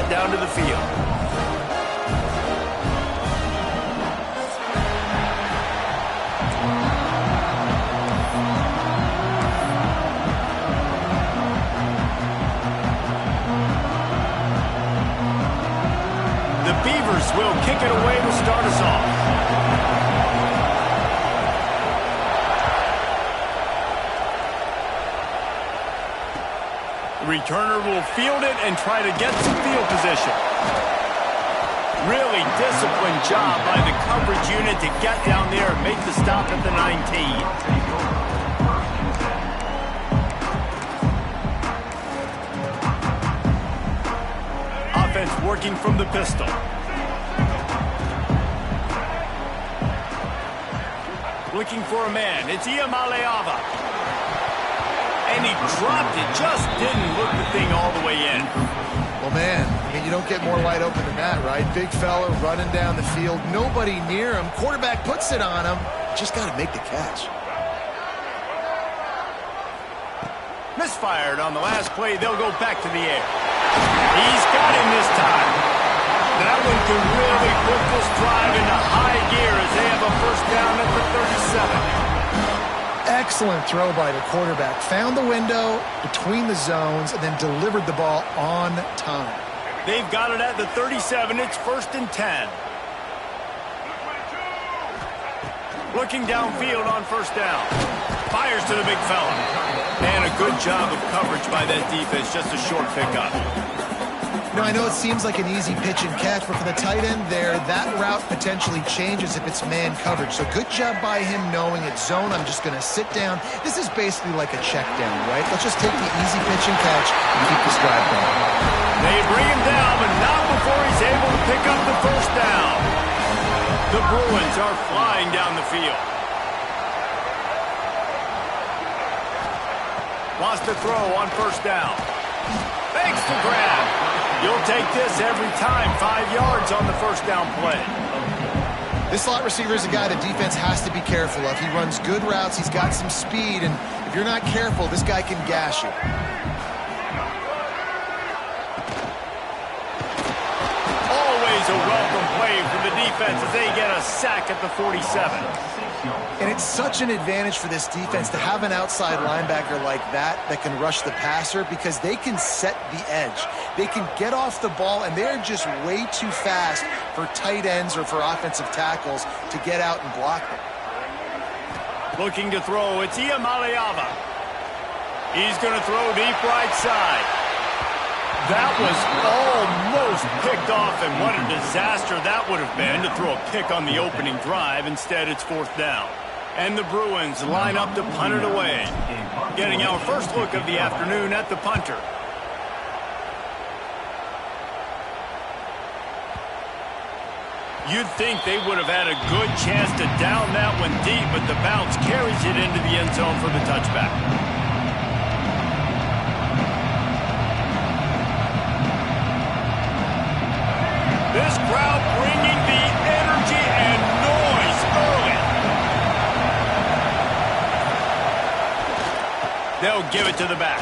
down to the field. The Beavers will kick it away to start us off. The returner will field it and try to get some field position. Really disciplined job by the coverage unit to get down there and make the stop at the 19. Working from the pistol. Looking for a man. It's Ucla. And he dropped it. Just didn't look the thing all the way in. Well, man, I mean, you don't get more wide open than that, right? Big fella running down the field. Nobody near him. Quarterback puts it on him. Just got to make the catch. Misfired on the last play. They'll go back to the air. He's got him this time. That one can really put this drive into high gear as they have a first down at the 37. Excellent throw by the quarterback. Found the window between the zones and then delivered the ball on time. They've got it at the 37. It's 1st and 10. Looking downfield on first down. Fires to the big fella. And a good job of coverage by that defense. Just a short pickup. Now, I know it seems like an easy pitch and catch, but for the tight end there, that route potentially changes if it's man coverage. So good job by him knowing it's zone. I'm just going to sit down. This is basically like a check down, right? Let's just take the easy pitch and catch and keep this drive going. They bring him down, but not before he's able to pick up the first down. The Bruins are flying down the field. Wants to throw on first down. Makes the grab. You'll take this every time. 5 yards on the first down play. This slot receiver is a guy the defense has to be careful of. He runs good routes. He's got some speed, and if you're not careful, this guy can gash you. Always a welcome play for the defense as they get a sack at the 47. And it's such an advantage for this defense to have an outside linebacker like that can rush the passer because they can set the edge. They can get off the ball, and they're just way too fast for tight ends or for offensive tackles to get out and block them. Looking to throw, it's Ucla. He's going to throw deep right side. That was almost picked off, and what a disaster that would have been to throw a pick on the opening drive. Instead, it's 4th down. And the Bruins line up to punt it away. Getting our first look of the afternoon at the punter. You'd think they would have had a good chance to down that one deep, but the bounce carries it into the end zone for the touchback. This crowd bringing the energy and noise early. They'll give it to the back.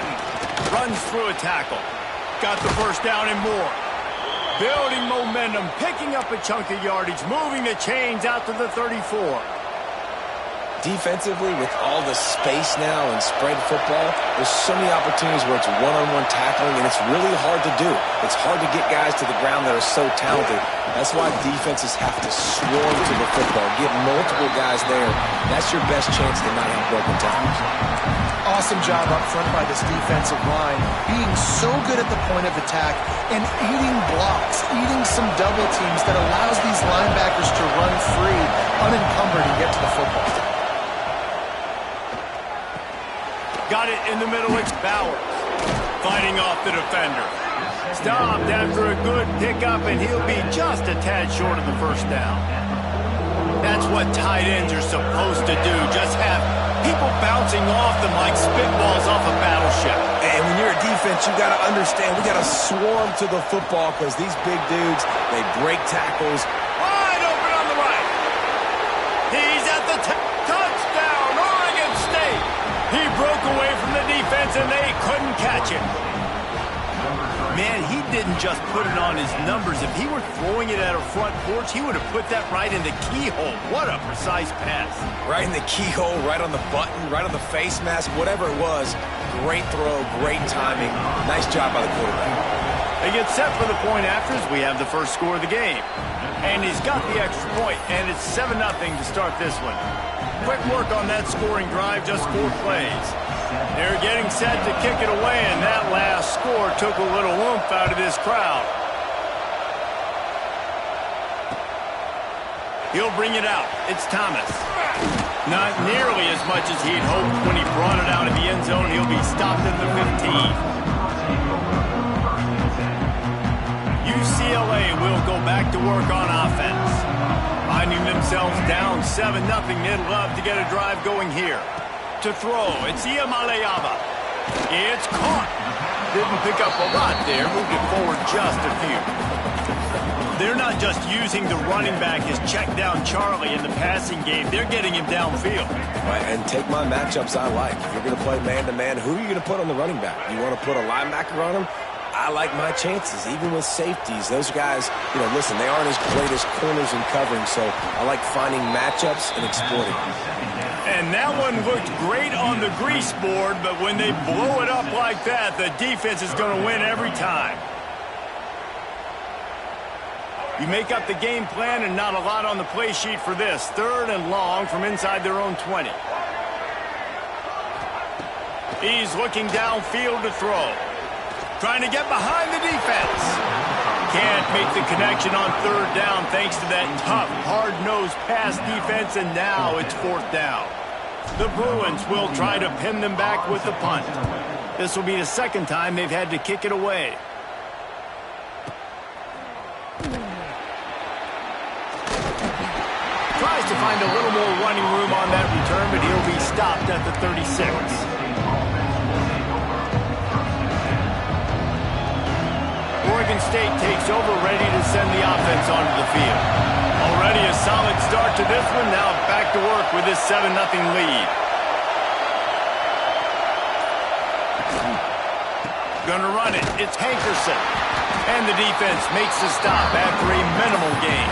Runs through a tackle. Got the first down and more. Building momentum, picking up a chunk of yardage, moving the chains out to the 34. Defensively, with all the space now and spread football, there's so many opportunities where it's one-on-one tackling, and it's really hard to do. It's hard to get guys to the ground that are so talented. That's why defenses have to swarm to the football, get multiple guys there. That's your best chance to not have broken tackles. Awesome job up front by this defensive line, being so good at the point of attack and eating blocks, eating some double teams that allows these linebackers to run free, unencumbered, and get to the football. Got it in the middle. It's Bowers fighting off the defender. Stopped after a good pickup, and he'll be just a tad short of the first down. That's what tight ends are supposed to do. Just have people bouncing off them like spitballs off a battleship. And when you're a defense, you got to understand we got to swarm to the football because these big dudes, they break tackles. Wide open on the right. He's at the touchdown, Oregon State. He broke away from the defense, and they couldn't catch him. Man, he didn't just put it on his numbers. If he were throwing it at a front porch, he would have put that right in the keyhole. What a precise pass. Right in the keyhole, right on the button, right on the face mask, whatever it was. Great throw, great timing. Nice job by the quarterback. They get set for the point afters. We have the first score of the game. And he's got the extra point, and it's 7-0 to start this one. Quick work on that scoring drive, just 4 plays. They're getting set to kick it away, and that last score took a little oomph out of this crowd. He'll bring it out. It's Thomas. Not nearly as much as he'd hoped when he brought it out of the end zone. He'll be stopped at the 15. UCLA will go back to work on offense. Finding themselves down 7-0, they'd love to get a drive going here. To throw, it's Ucla. It's caught. Didn't pick up a lot there, moved it forward just a few. They're not just using the running back as check down Charlie in the passing game. They're getting him downfield. Right, and take my matchups I like. If you're going to play man-to-man, who are you going to put on the running back? You want to put a linebacker on him? I like my chances, even with safeties. Those guys, listen, they aren't as great as corners and covering, so I like finding matchups and exploiting. And that one looked great on the grease board, but when they blow it up like that, the defense is going to win every time. You make up the game plan and not a lot on the play sheet for this. 3rd and long from inside their own 20. He's looking downfield to throw. Trying to get behind the defense. Can't make the connection on 3rd down thanks to that tough, hard-nosed pass defense, and now it's 4th down. The Bruins will try to pin them back with the punt. This will be the 2nd time they've had to kick it away. Tries to find a little more running room on that return, but he'll be stopped at the 36. Oregon State takes over, ready to send the offense onto the field. Already a solid start to this one. Now back to work with this 7-0 lead. Gonna run it. It's Hankerson. And the defense makes the stop after a minimal gain.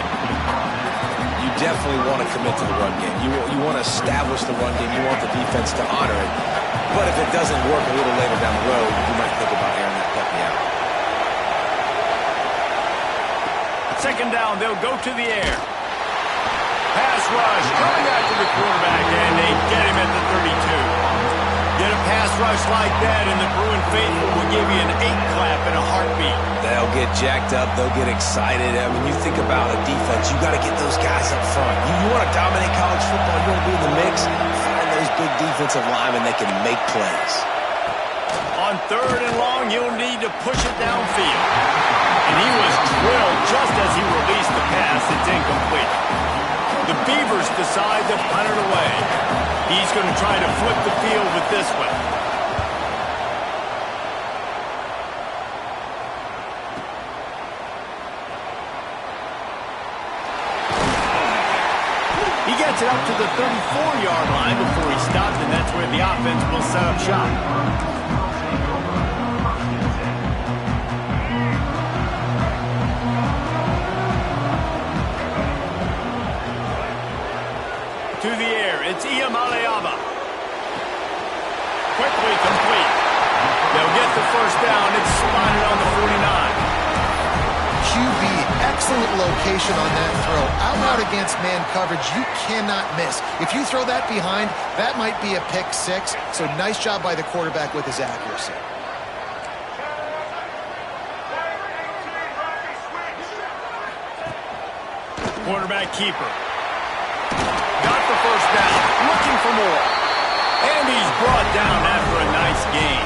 You definitely want to commit to the run game. You want to establish the run game. You want the defense to honor it. But if it doesn't work a little later down the road, you might think about airing that puppy out. 2nd down, they'll go to the air. Pass rush coming after the quarterback, and they get him at the 32. Get a pass rush like that, and the Bruin faithful will give you an 8-clap in a heartbeat. They'll get jacked up. They'll get excited. I mean, you think about a defense, you got to get those guys up front. You want to dominate college football, you want to be in the mix, find those big defensive linemen that can make plays. On 3rd and long, you'll need to push it downfield. And he was drilled just as he released the pass. It's incomplete. The Beavers decide to punt it away. He's going to try to flip the field with this one. He gets it up to the 34-yard line before he stops, and that's where the offense will set up shop. To the air, it's Ucla. Quickly complete. They'll get the 1st down. It's spotted on the 49. QB, excellent location on that throw. Out against man coverage, you cannot miss. If you throw that behind, that might be a pick 6. So nice job by the quarterback with his accuracy. Quarterback keeper. Got the 1st down. Looking for more. And he's brought down after a nice gain.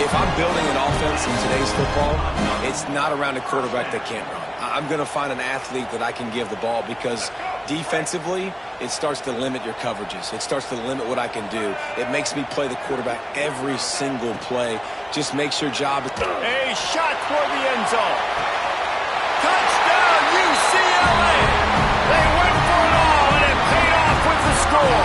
If I'm building an offense in today's football, it's not around a quarterback that can't run. I'm going to find an athlete that I can give the ball because defensively, it starts to limit your coverages. It starts to limit what I can do. It makes me play the quarterback every single play. Just makes your job. A shot toward the end zone. Touchdown, UCLA. They went for it all, and it paid off with the score.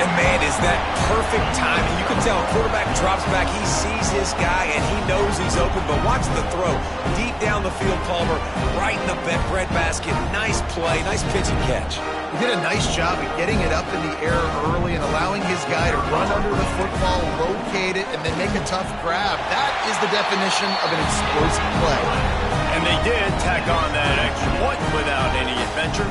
And Man, is that perfect timing. You can tell quarterback drops back. He sees his guy, and he knows he's open. But watch the throw. Deep down the field, Palmer, right in the breadbasket. Nice play, nice pitch and catch. He did a nice job of getting it up in the air early and allowing his guy to run under the football, locate it, and then make a tough grab. That is the definition of an explosive play. And they did tack on that extra point without any adventure.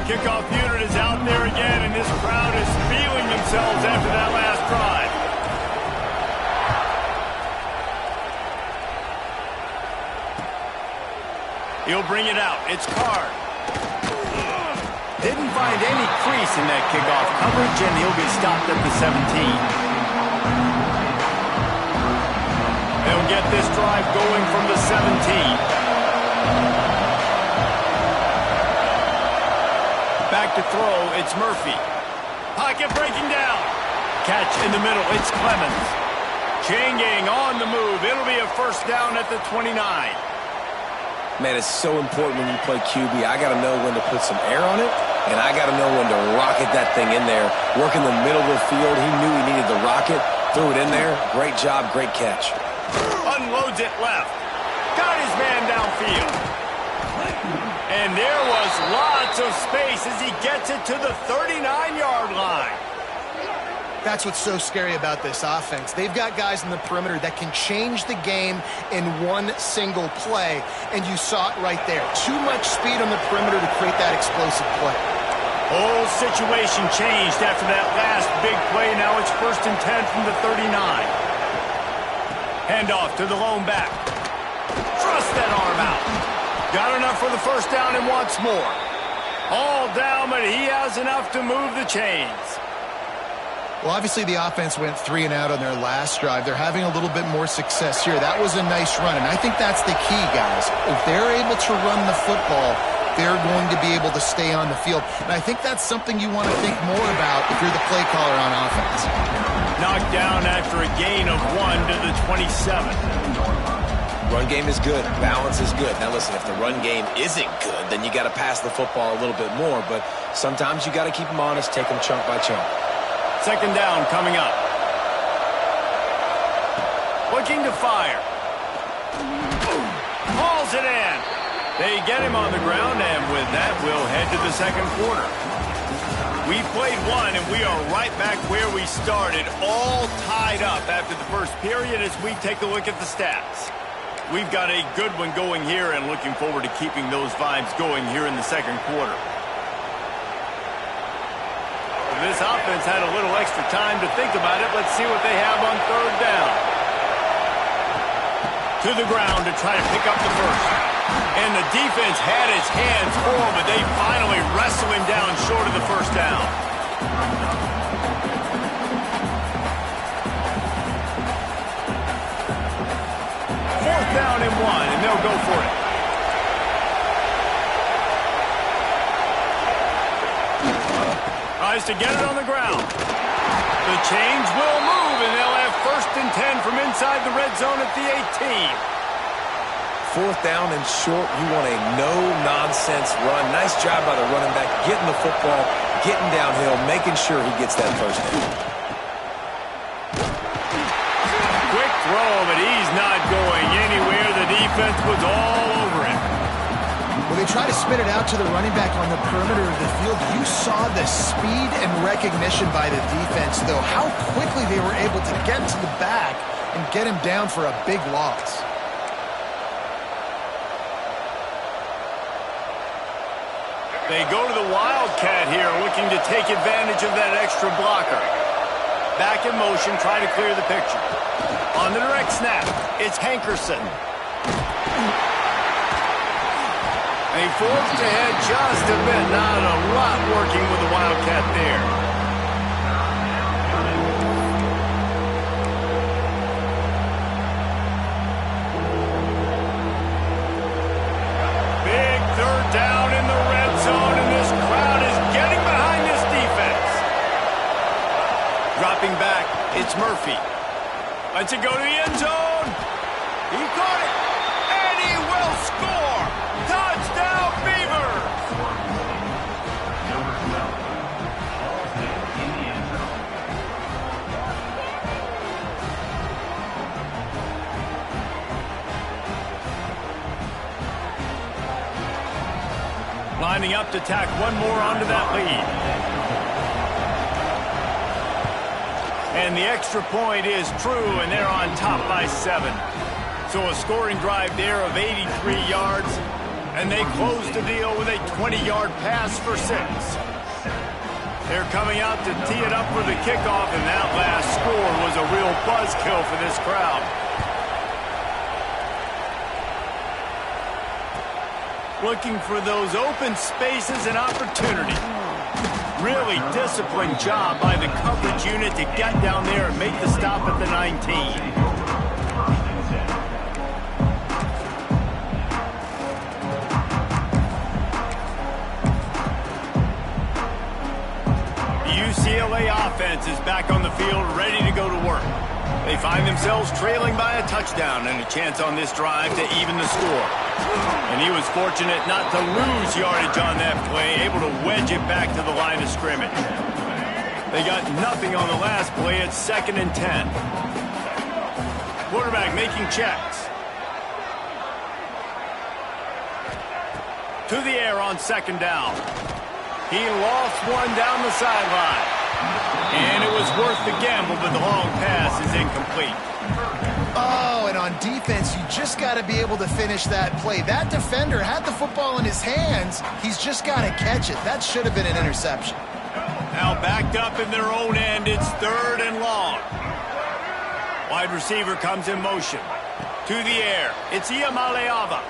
Kickoff unit is out there again, and this crowd is feeling themselves after that last drive. He'll bring it out. It's Card. Didn't find any crease in that kickoff coverage, and he'll be stopped at the 17. They'll get this drive going from the 17. Back to throw, it's Murphy. Pocket breaking down. Catch in the middle, it's Clemens. Chain gang on the move. It'll be a first down at the 29. Man, it's so important when you play QB. I got to know when to put some air on it, and I got to know when to rocket that thing in there. Work in the middle of the field. He knew he needed the rocket. Threw it in there. Great job, great catch. Unloads it left. Got his man downfield. And there was lots of space as he gets it to the 39-yard line. That's what's so scary about this offense. They've got guys in the perimeter that can change the game in one single play, and you saw it right there. Too much speed on the perimeter to create that explosive play. Whole situation changed after that last big play. Now it's 1st and 10 from the 39. Handoff to the lone back. Thrust that arm out. Got enough for the first down and wants more. All down, but he has enough to move the chains. Well, obviously the offense went 3 and out on their last drive. They're having a little bit more success here. That was a nice run, and I think that's the key, guys. If they're able to run the football, they're going to be able to stay on the field. And I think that's something you want to think more about if you're the play caller on offense. Knocked down after a gain of 1 to the 27. Run game is good. Balance is good. Now, listen, if the run game isn't good, then you got to pass the football a little bit more. But sometimes you got to keep them honest, take them chunk by chunk. Second down coming up. Looking to fire. Hauls it in. They get him on the ground, and with that, we'll head to the second quarter. We played one, and we are right back where we started, all tied up after the first period as we take a look at the stats. We've got a good one going here, and looking forward to keeping those vibes going here in the second quarter. This offense had a little extra time to think about it. Let's see what they have on third down. To the ground to try to pick up the first. And the defense had its hands full, but they finally wrestle him down short of the first down. Fourth down and 1, and they'll go for it. Tries to get it on the ground. The chains will move, and they'll have 1st and 10 from inside the red zone at the 18. Fourth down and short, you want a no-nonsense run. Nice job by the running back, getting the football, getting downhill, making sure he gets that first down. Quick throw, but he's not going anywhere. The defense was all over him. When they try to spit it out to the running back on the perimeter of the field, you saw the speed and recognition by the defense, though, how quickly they were able to get to the back and get him down for a big loss. They go to the Wildcat here, looking to take advantage of that extra blocker. Back in motion, trying to clear the picture. On the direct snap, it's Hankerson. They forced ahead just a bit. Not a lot working with the Wildcat there. Big third down in the red zone, and this crowd is getting behind this defense. Dropping back, it's Murphy. Lets it go to the end zone. He caught it. lining up to tack one more onto that lead. And the extra point is true, and they're on top by 7. So a scoring drive there of 83 yards, and they close the deal with a 20-yard pass for 6. They're coming out to tee it up for the kickoff, and that last score was a real buzzkill for this crowd. Looking for those open spaces and opportunity. Really disciplined job by the coverage unit to get down there and make the stop at the 19. UCLA offense is back on the field, ready to go to work. They find themselves trailing by a touchdown and a chance on this drive to even the score. And he was fortunate not to lose yardage on that play, able to wedge it back to the line of scrimmage. They got nothing on the last play. It's 2nd and 10. Quarterback making checks. To the air on 2nd down. He lost one down the sideline. And it was worth the gamble, but the long pass is incomplete. Oh, and on defense, you just got to be able to finish that play. That defender had the football in his hands. He's just got to catch it. That should have been an interception. Now backed up in their own end, it's 3rd and long. Wide receiver comes in motion. To the air, it's Ucla.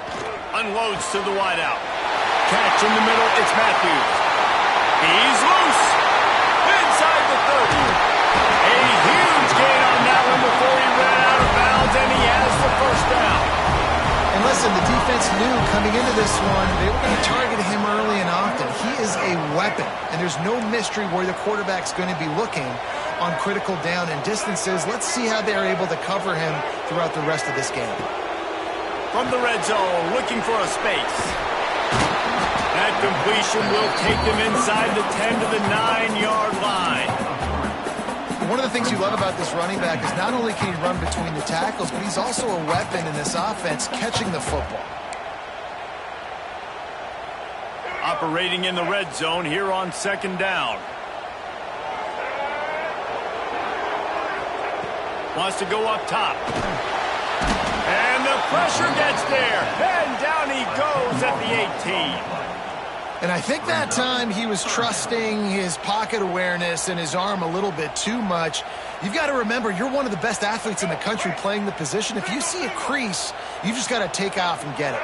Unloads to the wideout. Catch in the middle, it's Matthews. He's loose. Inside the 30. A huge gain on that one before he ran out of bounds, and he has the 1st down. And listen, the defense knew coming into this one, they were going to target him early and often. He is a weapon, and there's no mystery where the quarterback's going to be looking on critical down and distances. Let's see how they're able to cover him throughout the rest of this game. From the red zone, looking for a space. That completion will take them inside the 10 to the 9-yard line. One of the things you love about this running back is not only can he run between the tackles, but he's also a weapon in this offense catching the football. Operating in the red zone here on 2nd down. Wants to go up top. And the pressure gets there. And down he goes at the 18. And I think that time he was trusting his pocket awareness and his arm a little bit too much. You've got to remember, you're one of the best athletes in the country playing the position. If you see a crease, you've just got to take off and get it.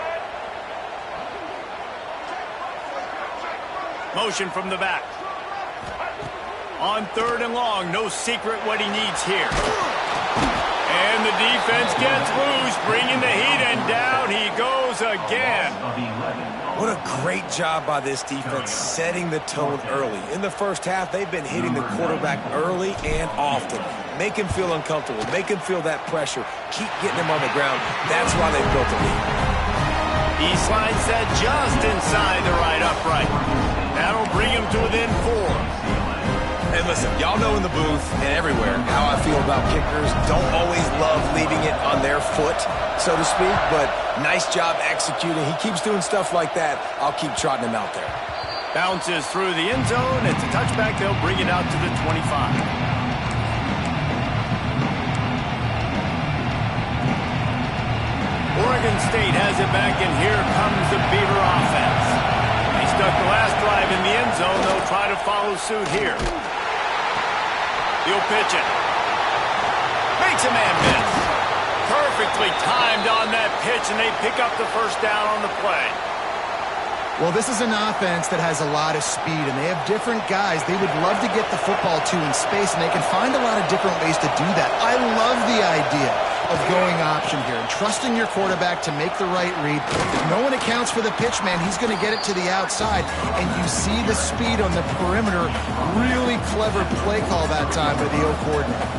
Motion from the back. On 3rd and long, no secret what he needs here. And the defense gets loose, bringing the heat, and down he goes again. What a great job by this defense setting the tone early. In the first half, they've been hitting the quarterback early and often. Make him feel uncomfortable. Make him feel that pressure. Keep getting him on the ground. That's why they built the lead. He slides that just inside the right upright. That'll bring him to within 4. And listen, y'all know in the booth and everywhere how I feel about kickers. Don't always love leaving it on their foot, so to speak, but nice job executing. He keeps doing stuff like that. I'll keep trotting him out there. Bounces through the end zone. It's a touchback. They'll bring it out to the 25. Oregon State has it back, and here comes the Beaver offense. They stuck the last drive in the end zone. They'll try to follow suit here. He'll pitch it. Makes a man miss. Perfectly timed on that pitch, and they pick up the 1st down on the play. Well, this is an offense that has a lot of speed, and they have different guys they would love to get the football to in space, and they can find a lot of different ways to do that. I love the idea of going option here and trusting your quarterback to make the right read. If no one accounts for the pitch, man, he's going to get it to the outside, and you see the speed on the perimeter. Really clever play call that time by the O coordinator.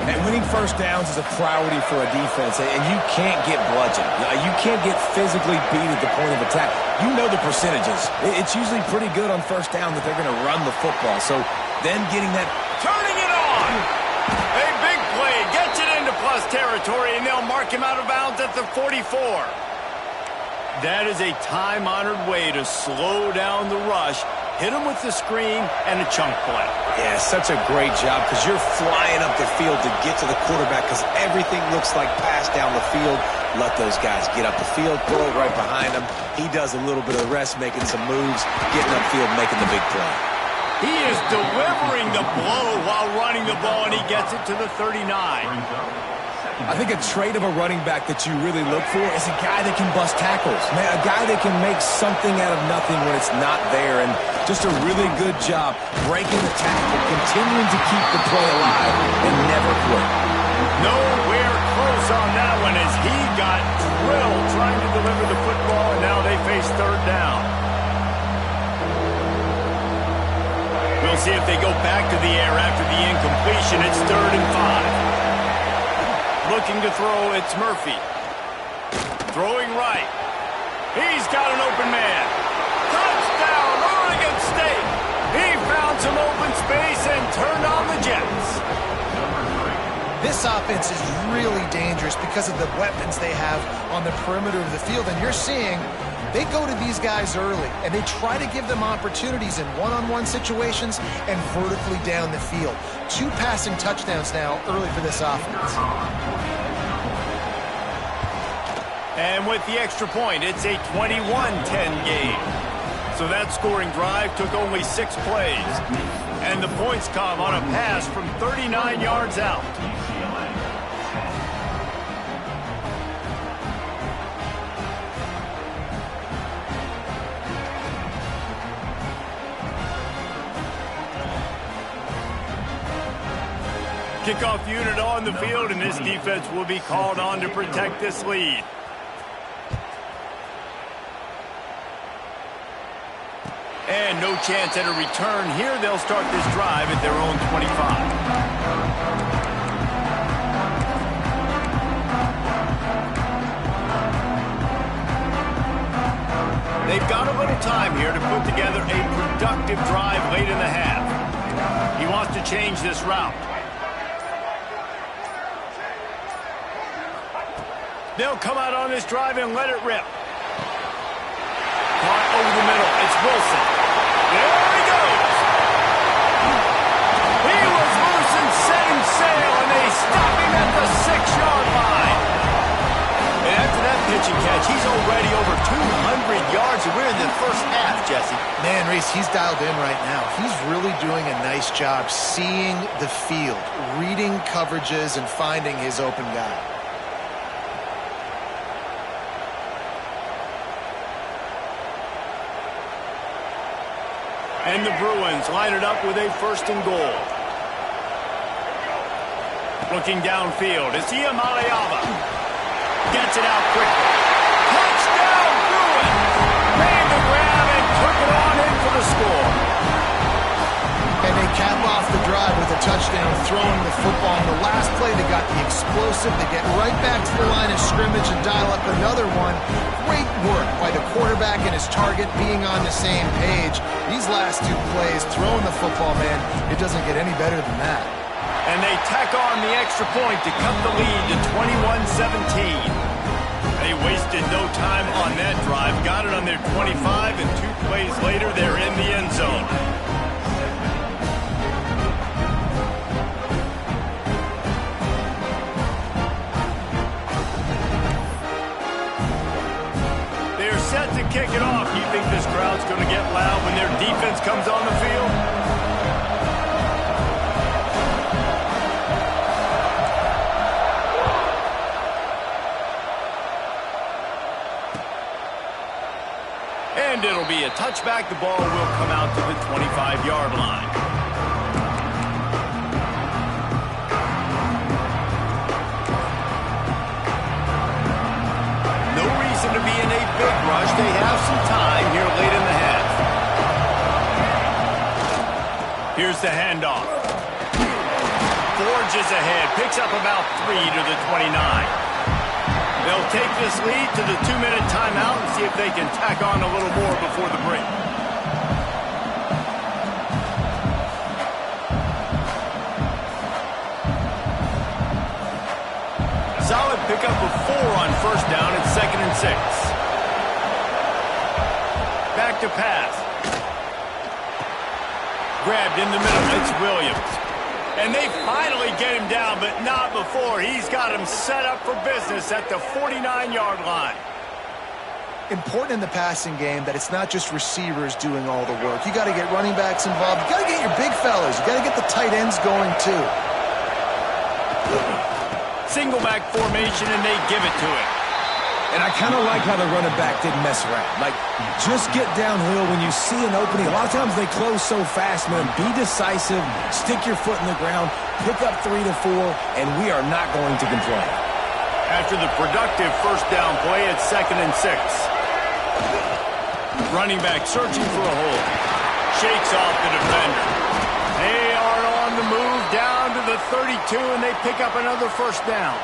And winning 1st downs is a priority for a defense, and you can't get bludgeoned. You can't get physically beat at the point of attack. You know the percentages. It's usually pretty good on 1st down that they're going to run the football. So then getting that... Turning it on! A big play gets it into plus territory, and they'll mark him out of bounds at the 44. That is a time-honored way to slow down the rush, hit him with the screen, and a chunk play. Yeah, such a great job because you're flying up the field to get to the quarterback because everything looks like pass down the field. Let those guys get up the field, throw it right behind him. He does a little bit of the rest, making some moves, getting upfield, making the big play. He is delivering the blow while running the ball, and he gets it to the 39. I think a trait of a running back that you really look for is a guy that can bust tackles. Man, a guy that can make something out of nothing when it's not there. And just a really good job breaking the tackle, continuing to keep the play alive, and never quit. Nowhere close on that one as he got drilled trying to deliver the football, and now they face third down. We'll see if they go back to the air after the incompletion. It's 3rd and 5. Looking to throw, it's Murphy. Throwing right. He's got an open man. Touchdown, Oregon State. He found some open space and turned on the Jets. This offense is really dangerous because of the weapons they have on the perimeter of the field. And you're seeing they go to these guys early, and they try to give them opportunities in one-on-one situations and vertically down the field. 2 passing touchdowns now early for this offense. And with the extra point, it's a 21-10 game. So that scoring drive took only 6 plays. And the points come on a pass from 39 yards out. Kickoff unit on the field, and this defense will be called on to protect this lead. And no chance at a return here. They'll start this drive at their own 25. They've got a little time here to put together a productive drive late in the half. He wants to change this route. They'll come out on this drive and let it rip. Caught over the middle. It's Wilson. There he goes. He was loose and setting sail, and they stop him at the 6-yard line. And after that pitch and catch, he's already over 200 yards, and we're in the first half, Jesse. Man, Reese, he's dialed in right now. He's really doing a nice job seeing the field, reading coverages, and finding his open guy. And the Bruins line it up with a 1st and goal. Looking downfield, it's Ucla. Gets it out quickly. Touchdown, Bruins! Made the grab and took it on in for the score. And they cap off the drive with a touchdown, throwing the football. On the last play, they got the explosive. They get right back to the line of scrimmage and dial up another one. Great work by the quarterback and his target being on the same page. These last 2 plays, throwing the football, man, it doesn't get any better than that. And they tack on the extra point to cut the lead to 21-17. They wasted no time on that drive. Got it on their 25, and 2 plays later, they're in the end zone. Set to kick it off. You think this crowd's going to get loud when their defense comes on the field? And it'll be a touchback. The ball will come out to the 25-yard line. To be in a big rush. They have some time here late in the half. Here's the handoff. Forges ahead. Picks up about 3 to the 29. They'll take this lead to the 2-minute timeout and see if they can tack on a little more before the break. Solid pickup of 4 on 1st down. It's 2nd and 6. to pass. Grabbed in the middle. It's Williams. And they finally get him down, but not before. He's got him set up for business at the 49-yard line. Important in the passing game that it's not just receivers doing all the work. You got to get running backs involved. You got to get your big fellas. You got to get the tight ends going too. Single back formation, and they give it to him. And I kind of like how the running back didn't mess around. Like, just get downhill when you see an opening. A lot of times they close so fast, man. Be decisive, stick your foot in the ground, pick up 3 to 4, and we are not going to complain. After the productive first down play, it's 2nd and 6. Running back searching for a hole. Shakes off the defender. They are on the move down to the 32, and they pick up another first down.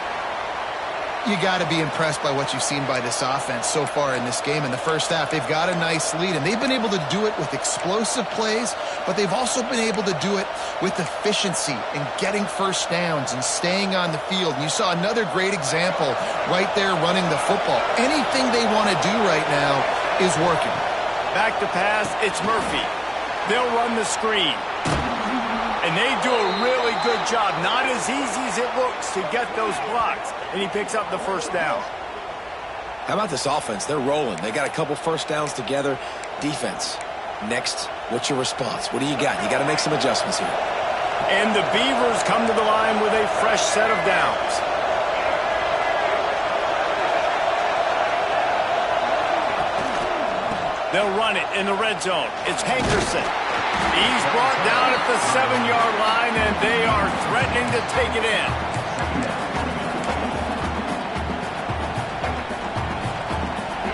You got to be impressed by what you've seen by this offense so far in this game. In the first half, they've got a nice lead, and they've been able to do it with explosive plays, but they've also been able to do it with efficiency and getting first downs and staying on the field. And you saw another great example right there running the football. Anything they want to do right now is working. Back to pass, it's Murphy. They'll run the screen. And they do a really good job. Not as easy as it looks to get those blocks. And he picks up the first down. How about this offense? They're rolling. They got a couple first downs together. Defense, next, what's your response? What do you got? You got to make some adjustments here. And the Beavers come to the line with a fresh set of downs. They'll run it in the red zone. It's Hankerson. He's brought down at the 7-yard line, and they are threatening to take it in.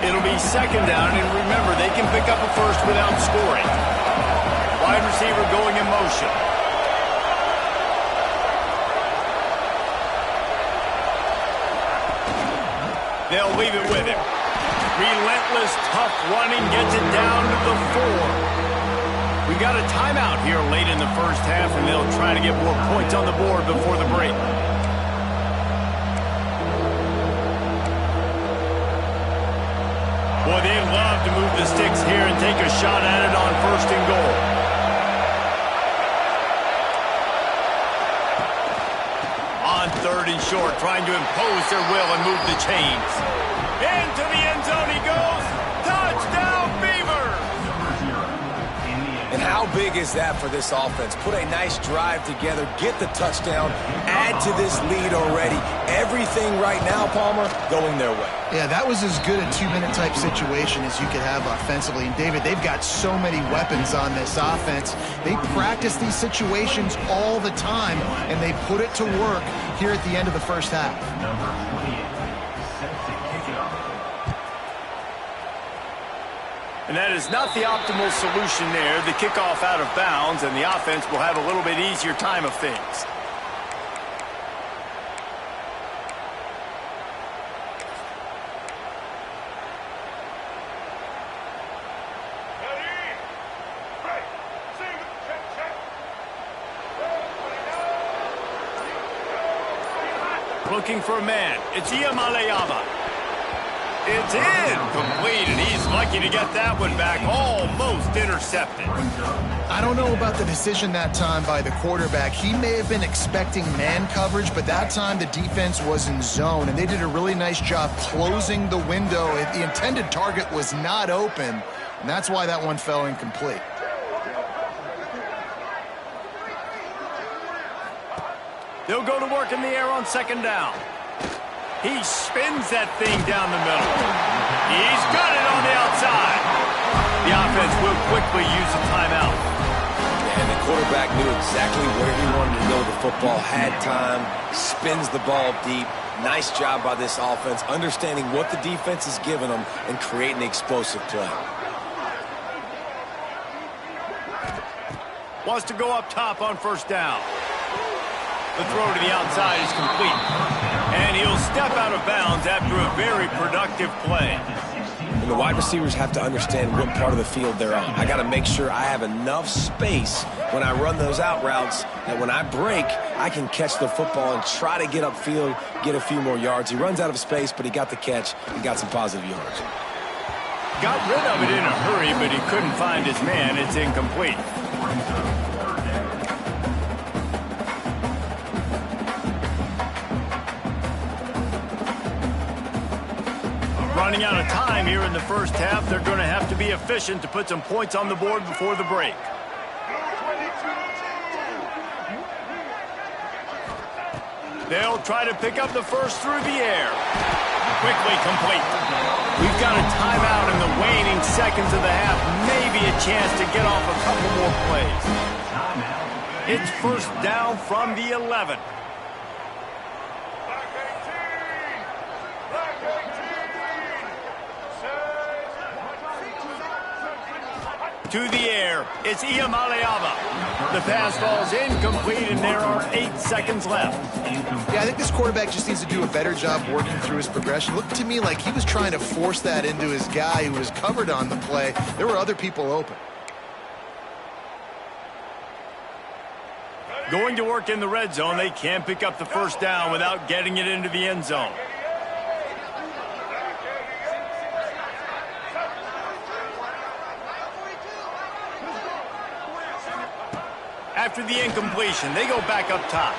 It'll be 2nd down, and remember, they can pick up a first without scoring. Wide receiver going in motion. They'll leave it with him. Relentless, tough running gets it down to the 4. We got a timeout here late in the first half, and they'll try to get more points on the board before the break. Boy, they'd love to move the sticks here and take a shot at it on 1st and goal. On 3rd and short, trying to impose their will and move the chains. Into the end zone he goes. Touchdown, Beavers! And how big is that for this offense? Put a nice drive together, get the touchdown, add to this lead already. Everything right now, Palmer, going their way. Yeah, that was as good a 2-minute type situation as you could have offensively. And, David, they've got so many weapons on this offense. They practice these situations all the time, and they put it to work here at the end of the first half. And that is not the optimal solution there. The kickoff out of bounds, and the offense will have a little bit easier time of things. Looking for a man. It's Ucla. It's in, complete, and he's lucky to get that one back, almost intercepted. I don't know about the decision that time by the quarterback. He may have been expecting man coverage, but that time the defense was in zone, and they did a really nice job closing the window. The intended target was not open, and that's why that one fell incomplete. They'll go to work in the air on 2nd down. He spins that thing down the middle. He's got it on the outside. The offense will quickly use a timeout. And the quarterback knew exactly where he wanted to go with the football, had time, spins the ball deep. Nice job by this offense, understanding what the defense is giving them and creating the explosive play. Wants to go up top on 1st down. The throw to the outside is complete. And he'll step out of bounds after a very productive play. And the wide receivers have to understand what part of the field they're on. I got to make sure I have enough space when I run those out routes that when I break, I can catch the football and try to get upfield, get a few more yards. He runs out of space, but he got the catch and got some positive yards. Got rid of it in a hurry, but he couldn't find his man. It's incomplete. Running out of time here in the first half. They're going to have to be efficient to put some points on the board before the break. They'll try to pick up the first through the air. Quickly complete. We've got a timeout in the waning seconds of the half. Maybe a chance to get off a couple more plays. It's first down from the 11. To the air, it's Ucla. The pass falls incomplete, and there are 8 seconds left. Yeah, I think this quarterback just needs to do a better job working through his progression. Looked to me like he was trying to force that into his guy who was covered on the play. There were other people open. Going to work in the red zone, they can't pick up the first down without getting it into the end zone. After the incompletion, they go back up top.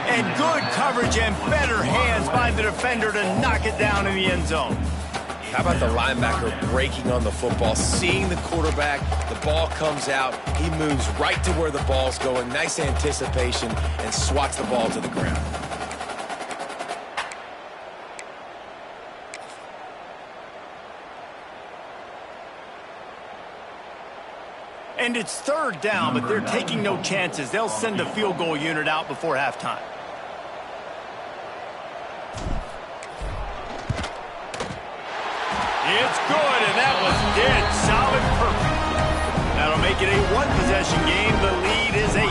And good coverage and better hands by the defender to knock it down in the end zone. How about the linebacker breaking on the football, seeing the quarterback, the ball comes out, he moves right to where the ball's going, nice anticipation, and swats the ball to the ground. And it's third down, but they're taking no chances. They'll send the field goal unit out before halftime. It's good, and that was dead solid perfect. That'll make it a one-possession game. The lead is 8.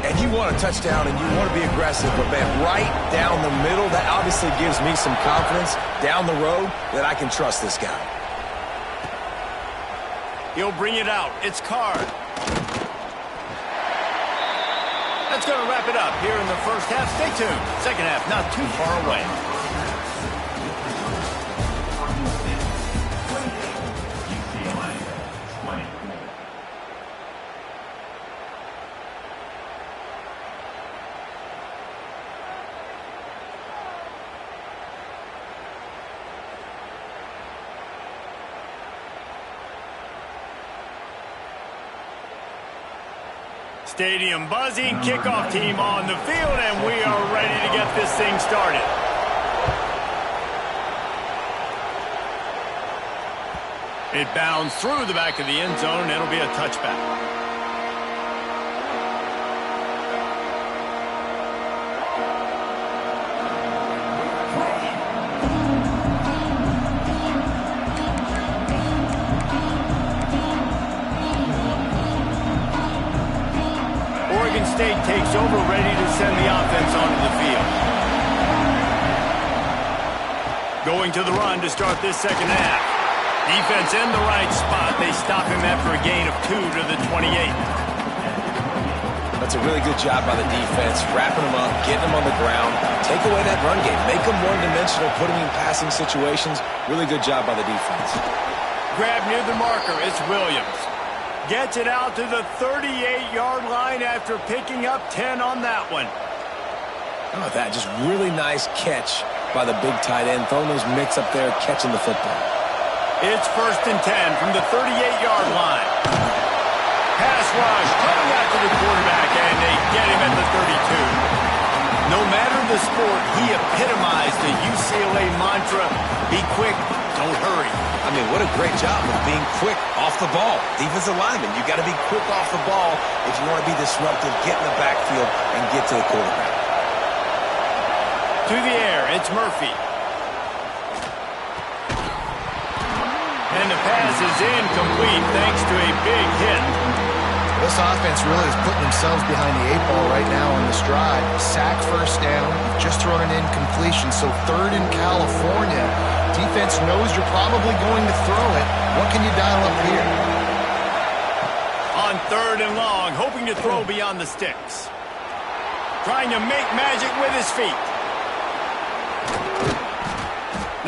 And you want a touchdown, and you want to be aggressive, but, man, right down the middle, that obviously gives me some confidence down the road that I can trust this guy. He'll bring it out. It's Card. That's going to wrap it up here in the first half. Stay tuned. Second half not too far away. Stadium buzzing, kickoff team on the field, and we are ready to get this thing started. It bounds through the back of the end zone, and it'll be a touchback. State takes over, ready to send the offense onto the field. Going to the run to start this second half. Defense in the right spot. They stop him after a gain of 2 to the 28. That's a really good job by the defense, wrapping him up, getting him on the ground, take away that run game, make him one-dimensional, put him in passing situations. Really good job by the defense. Grab near the marker. It's Williams. Gets it out to the 38-yard line after picking up 10 on that one. How about that? Just really nice catch by the big tight end. Throwing those mix up there, catching the football. It's first and 10 from the 38-yard line. Pass rush coming out to the quarterback, and they get him at the 32. No matter the sport, he epitomized the UCLA mantra, be quick, don't hurry. I mean, what a great job of being quick off the ball. Defensive lineman, you got to be quick off the ball if you want to be disruptive, get in the backfield, and get to the quarterback. To the air, it's Murphy. And the pass is incomplete thanks to a big hit. This offense really is putting themselves behind the 8 ball right now on this drive. Sack first down. You've just thrown an incompletion. So third in California. Defense knows you're probably going to throw it. What can you dial up here? On third and long, hoping to throw beyond the sticks. Trying to make magic with his feet.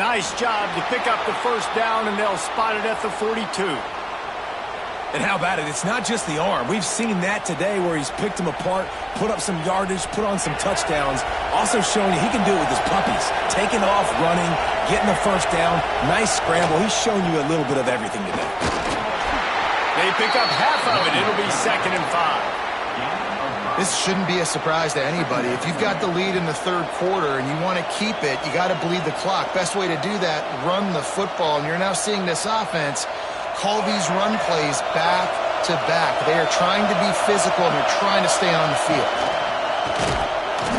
Nice job to pick up the first down, and they'll spot it at the 42. And how about it? It's not just the arm. We've seen that today where he's picked them apart, put up some yardage, put on some touchdowns. Also showing you he can do it with his puppies. Taking off, running, getting the first down. Nice scramble. He's shown you a little bit of everything today. They pick up half of it. It'll be 2nd and 5. This shouldn't be a surprise to anybody. If you've got the lead in the third quarter and you want to keep it, you got to bleed the clock. Best way to do that, run the football. And you're now seeing this offense call these run plays back to back. They are trying to be physical and they're trying to stay on the field.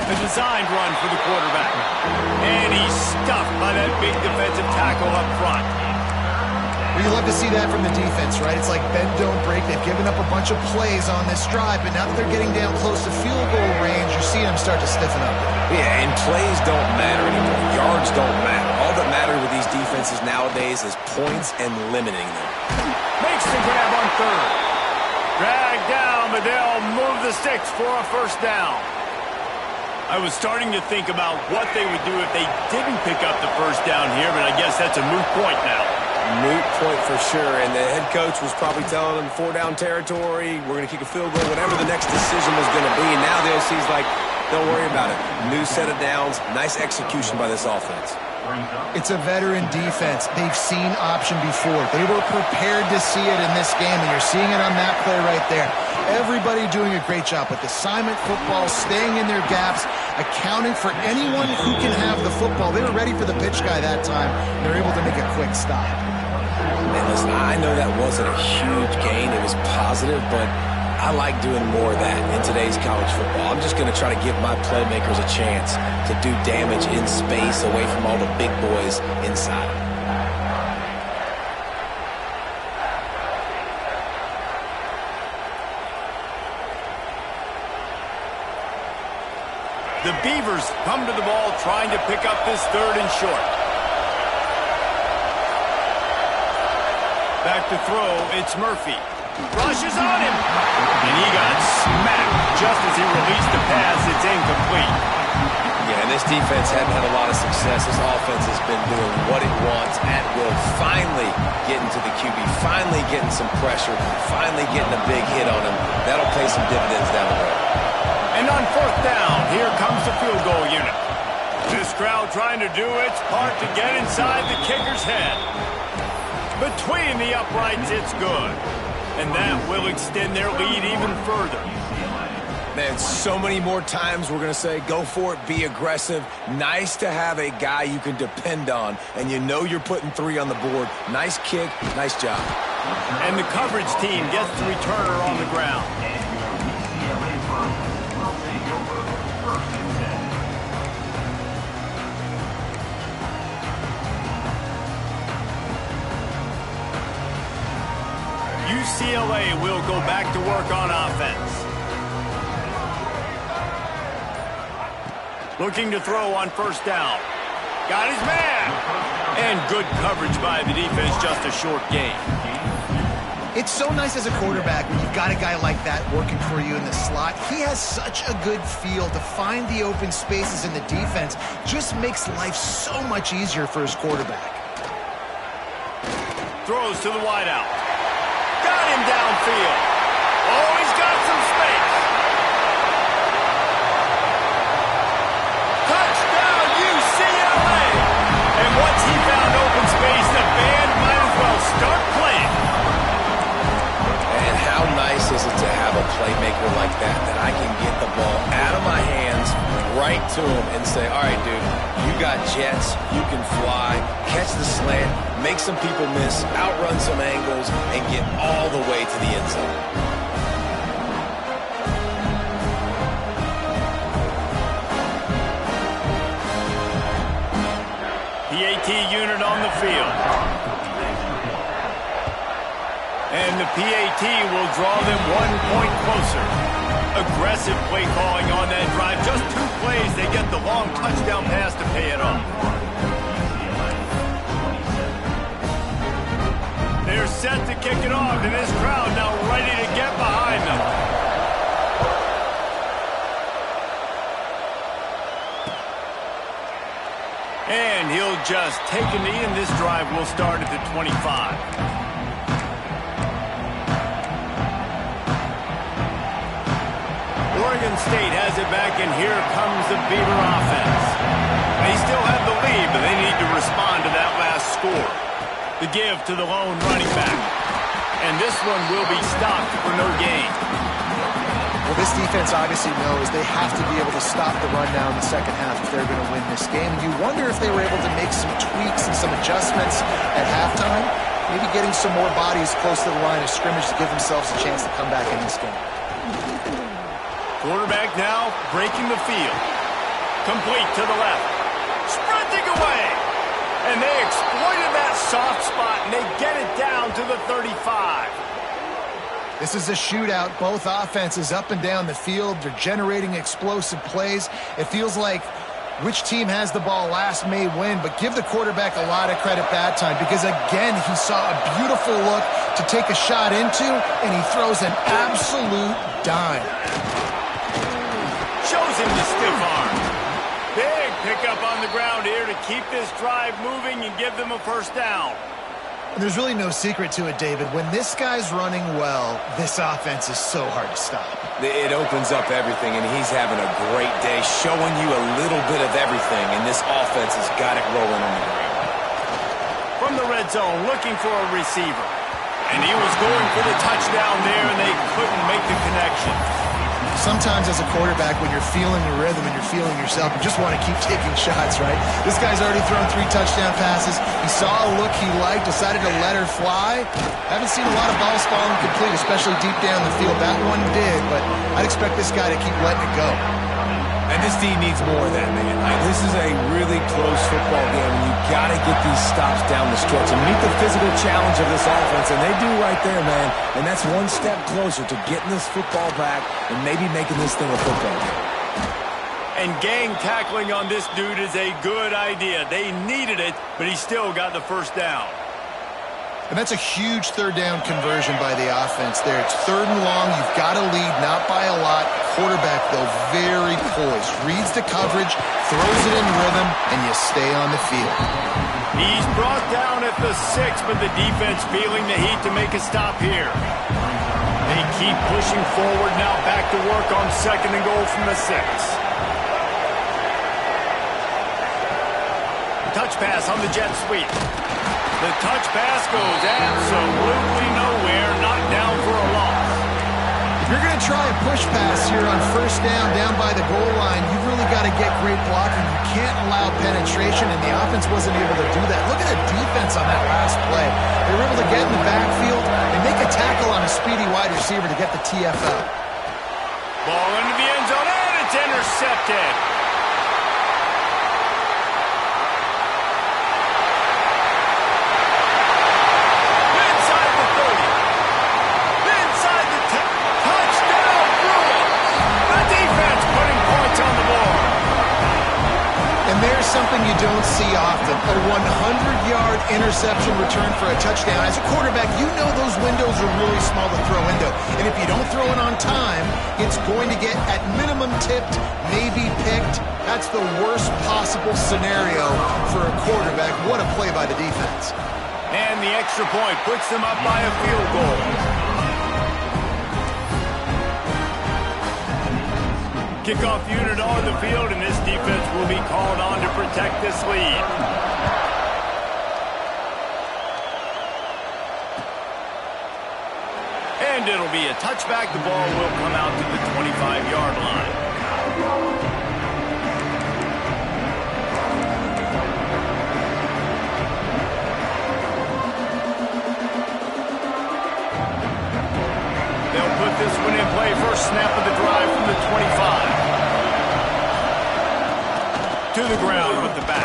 A designed run for the quarterback. And he's stuffed by that big defensive tackle up front. Well, you love to see that from the defense, right? It's like bend, don't break. They've given up a bunch of plays on this drive, but now that they're getting down close to field goal range, you're seeing them start to stiffen up. Yeah, and plays don't matter anymore. Yards don't matter. All that matters with these defenses nowadays is points and limiting them. Makes the grab on 3rd. Dragged down, but they'll move the sticks for a first down. I was starting to think about what they would do if they didn't pick up the first down here, but I guess that's a moot point now. Moot point for sure, and the head coach was probably telling them 4-down territory, we're going to kick a field goal, whatever the next decision was going to be. Now the OC's like, don't worry about it. New set of downs, nice execution by this offense. It's a veteran defense. They've seen option before. They were prepared to see it in this game, and you're seeing it on that play right there. Everybody doing a great job with assignment football, staying in their gaps, accounting for anyone who can have the football. They were ready for the pitch guy that time, and they're able to make a quick stop. Man, listen, I know that wasn't a huge gain. It was positive, but I like doing more of that in today's college football. I'm just going to try to give my playmakers a chance to do damage in space away from all the big boys inside. The Beavers come to the ball trying to pick up this 3rd and short. Back to throw, it's Murphy. Rushes on him. And he got smacked just as he released the pass. It's incomplete. Yeah, and this defense hadn't had a lot of success. This offense has been doing what it wants at will. Finally getting to the QB. Finally getting some pressure. Finally getting a big hit on him. That'll pay some dividends down the road. And on 4th down, here comes the field goal unit. This crowd trying to do its part to get inside the kicker's head. Between the uprights, it's good. And that will extend their lead even further. Man, so many more times we're going to say, go for it, be aggressive. Nice to have a guy you can depend on, and you know you're putting 3 on the board. Nice kick, nice job. And the coverage team gets the returner on the ground. UCLA will go back to work on offense. Looking to throw on 1st down. Got his man. And good coverage by the defense, just a short gain. It's so nice as a quarterback when you've got a guy like that working for you in the slot. He has such a good feel to find the open spaces in the defense. Just makes life so much easier for his quarterback. Throws to the wideout. Got him downfield. Oh, he's got some space. Touchdown, UCLA. And once he found open space, the band might as well start playing. And how nice is it to have a playmaker like that I can get the ball out of my hands right to him and say, all right, dude, you got jets, you can fly, catch the slant, make some people miss, outrun some angles, and get all the way to the end zone. PAT unit on the field. And the PAT will draw them 1 point closer. Aggressive play calling on that drive. Just 2 plays, they get the long touchdown pass to pay it off. They're set to kick it off, and this crowd now ready to get behind them. And he'll just take a knee, and this drive will start at the 25. Oregon State has it back, and here comes the Beaver offense. They still have the lead, but they need to respond to that last score. The give to the lone running back. And this one will be stopped for no gain. Well, this defense obviously knows they have to be able to stop the run now in the second half if they're going to win this game. And you wonder if they were able to make some tweaks and some adjustments at halftime, maybe getting some more bodies close to the line of scrimmage to give themselves a chance to come back in this game. Quarterback now breaking the field. Complete to the left. Sprinting away. And they exploited that soft spot, and they get it down to the 35. This is a shootout. Both offenses up and down the field. They're generating explosive plays. It feels like which team has the ball last may win, but give the quarterback a lot of credit that time because, again, he saw a beautiful look to take a shot into, and he throws an absolute dime. Shows him the stiff arm. Big pickup on the ground here to keep this drive moving and give them a first down. And there's really no secret to it, David. When this guy's running well, this offense is so hard to stop. It opens up everything, and he's having a great day, showing you a little bit of everything, and this offense has got it rolling on the ground. From the red zone, looking for a receiver. And he was going for the touchdown there, and they couldn't make the connection. Sometimes as a quarterback, when you're feeling the rhythm and you're feeling yourself, you just want to keep taking shots, right? This guy's already thrown 3 touchdown passes. He saw a look he liked, decided to let her fly. Haven't seen a lot of balls falling complete, especially deep down the field. That one did, but I'd expect this guy to keep letting it go. And this team needs more of that, man. This is a really close football game, and you got to get these stops down the stretch and meet the physical challenge of this offense, and they do right there, man. And that's one step closer to getting this football back and maybe making this thing a football game. And gang tackling on this dude is a good idea. They needed it, but he still got the first down. And that's a huge third down conversion by the offense there. It's 3rd and long. You've got to lead, not by a lot. Quarterback, though, very poised. Reads the coverage, throws it in rhythm, and you stay on the field. He's brought down at the 6, but the defense feeling the heat to make a stop here. They keep pushing forward now, back to work on 2nd and goal from the 6. Touch pass on the jet sweep. The touch pass goes absolutely nowhere, knocked down for a loss. If you're going to try a push pass here on 1st down by the goal line, you've really got to get great blocking. You can't allow penetration, and the offense wasn't able to do that. Look at the defense on that last play. They were able to get in the backfield and make a tackle on a speedy wide receiver to get the TFL. Ball into the end zone, and it's intercepted. There's something you don't see often, a 100-yard interception return for a touchdown. As a quarterback, you know those windows are really small to throw into. And if you don't throw it on time, it's going to get at minimum tipped, maybe picked. That's the worst possible scenario for a quarterback. What a play by the defense. And the extra point puts them up by a field goal. Kickoff unit on the field, and this defense will be called on to protect this lead. And it'll be a touchback. The ball will come out to the 25-yard line. They'll put this one in play. First snap of the drive from the 25. To the ground with the back.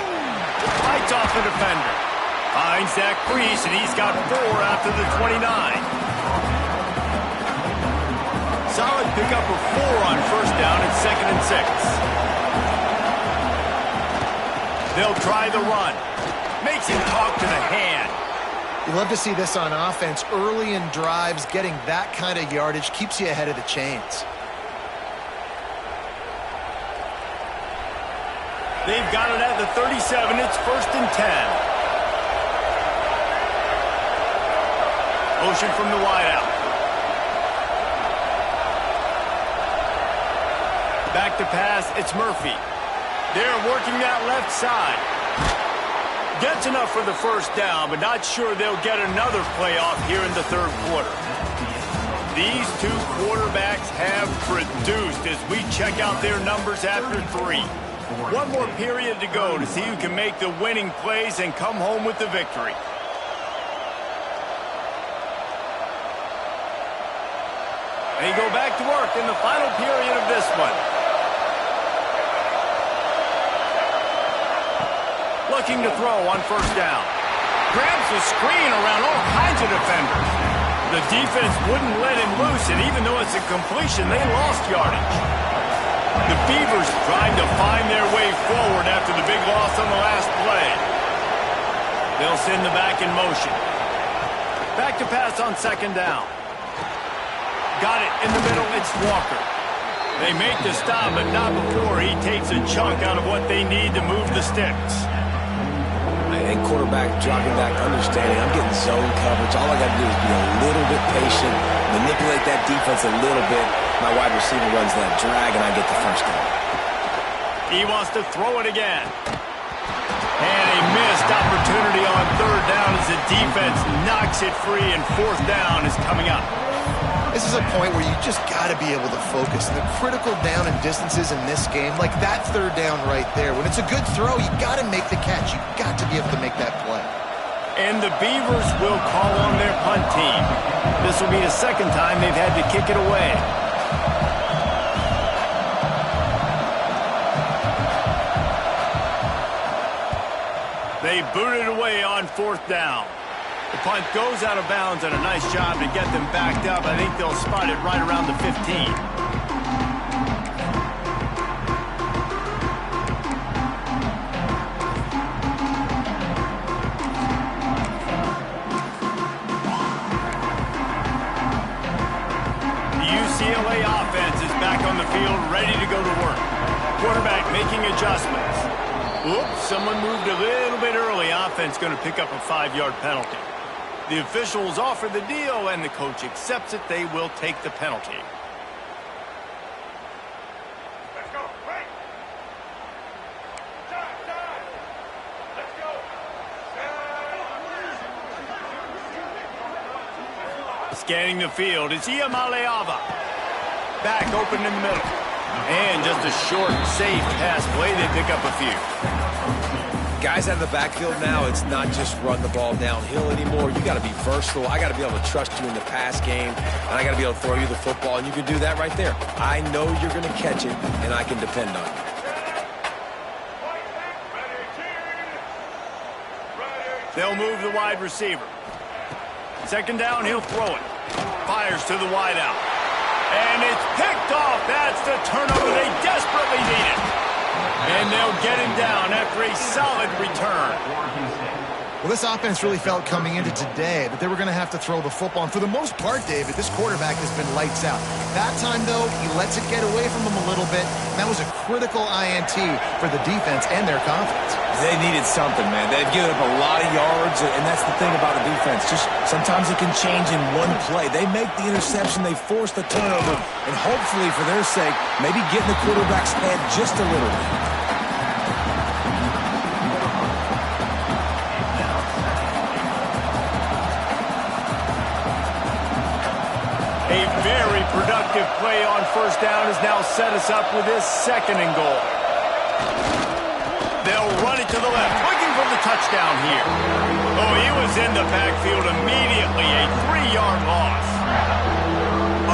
Fights off the defender. Finds that crease, and he's got 4 after the 29. Solid pickup of 4 on 1st down and 2nd and 6. They'll try the run. Makes him talk to the hand. You love to see this on offense. Early in drives, getting that kind of yardage keeps you ahead of the chains. They've got it at the 37. It's 1st and 10. Motion from the wideout. Back to pass, it's Murphy. They're working that left side. Gets enough for the first down, but not sure they'll get another playoff here in the third quarter. These two quarterbacks have produced as we check out their numbers after 3. One more period to go to see who can make the winning plays and come home with the victory. They go back to work in the final period of this one. Looking to throw on first down. Grabs the screen around all kinds of defenders. The defense wouldn't let him loose, and even though it's a completion, they lost yardage. The Beavers trying to find their way forward after the big loss on the last play. They'll send the back in motion. Back to pass on second down. Got it in the middle, it's Walker. They make the stop, but not before he takes a chunk out of what they need to move the sticks. And quarterback dropping back, understanding I'm getting zone coverage. All I got to do is be a little bit patient, manipulate that defense a little bit. My wide receiver runs that drag, and I get the first down. He wants to throw it again. And a missed opportunity on third down as the defense knocks it free, and fourth down is coming up. This is a point where you just got to be able to focus. The critical down and distances in this game, like that third down right there. When it's a good throw, you got to make the catch. You got to be able to make that play. And the Beavers will call on their punt team. This will be the second time they've had to kick it away. They boot it away on fourth down. The punt goes out of bounds, and a nice job to get them backed up. I think they'll spot it right around the 15. The UCLA offense is back on the field, ready to go to work. Quarterback making adjustments. Oops, someone moved a little bit early. Offense going to pick up a 5-yard penalty. The officials offer the deal, and the coach accepts it. They will take the penalty. Let's go. Right. Time. Let's go. Scanning the field, it's Iamaleava. Back open in the middle. And just a short, safe pass play. They pick up a few. Guys out of the backfield now, it's not just run the ball downhill anymore. You got to be versatile. I got to be able to trust you in the pass game, and I got to be able to throw you the football, and you can do that right there. I know you're going to catch it, and I can depend on you. They'll move the wide receiver. Second down, he'll throw it. Fires to the wideout. And it's picked off. That's the turnover they desperately needed. And they'll get him down after a solid return. Well, this offense really felt coming into today that they were going to have to throw the football. And for the most part, David, this quarterback has been lights out. That time, though, he lets it get away from him a little bit. And that was a critical INT for the defense and their confidence. They needed something, man. They've given up a lot of yards, and that's the thing about the defense. Just sometimes it can change in one play. They make the interception, they force the turnover, and hopefully, for their sake, maybe get in the quarterback's head just a little bit. A very productive play on first down has now set us up with this second and goal. They'll run it to the left, looking for the touchdown here. Oh, he was in the backfield immediately, a 3-yard loss.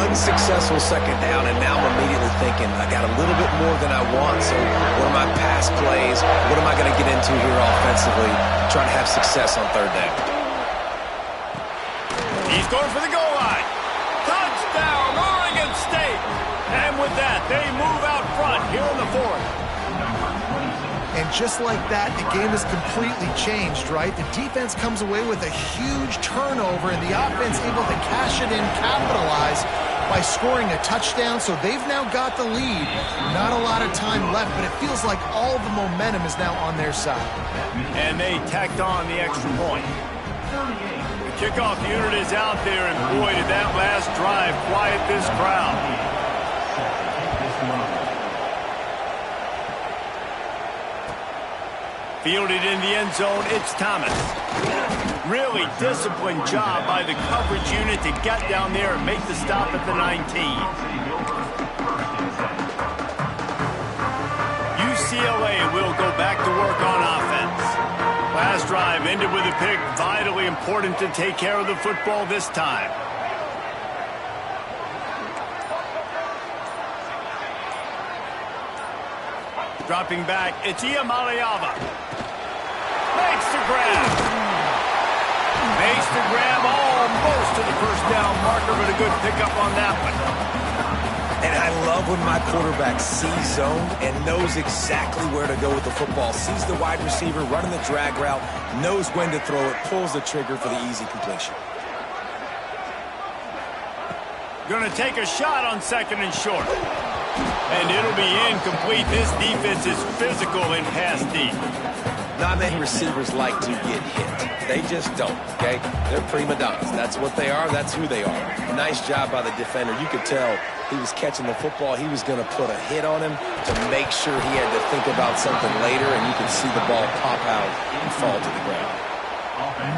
Unsuccessful second down, and now I'm immediately thinking, I got a little bit more than I want, so what are my pass plays? What am I going to get into here offensively? Trying to have success on third down. He's going for the goal line. Touchdown, Oregon State. And with that, they move out front here in the fourth. And just like that, the game has completely changed, right? The defense comes away with a huge turnover, and the offense able to cash it in, capitalize by scoring a touchdown, so they've now got the lead. Not a lot of time left, but it feels like all the momentum is now on their side. And they tacked on the extra point. The kickoff unit is out there, and boy, did that last drive quiet this crowd. Fielded in the end zone, it's Thomas. Really disciplined job by the coverage unit to get down there and make the stop at the 19. UCLA will go back to work on offense. Last drive ended with a pick. Vitally important to take care of the football this time. Dropping back, it's Ucla. Makes the grab. Makes the grab almost to the first down marker, but a good pickup on that one. And I love when my quarterback sees zone and knows exactly where to go with the football. Sees the wide receiver running the drag route, knows when to throw it, pulls the trigger for the easy completion. Going to take a shot on second and short. And it'll be incomplete. This defense is physical in pass deep. Not many receivers like to get hit. They just don't, okay? They're prima donnas. That's what they are. That's who they are. Nice job by the defender. You could tell he was catching the football. He was going to put a hit on him to make sure he had to think about something later, and you could see the ball pop out and fall to the ground.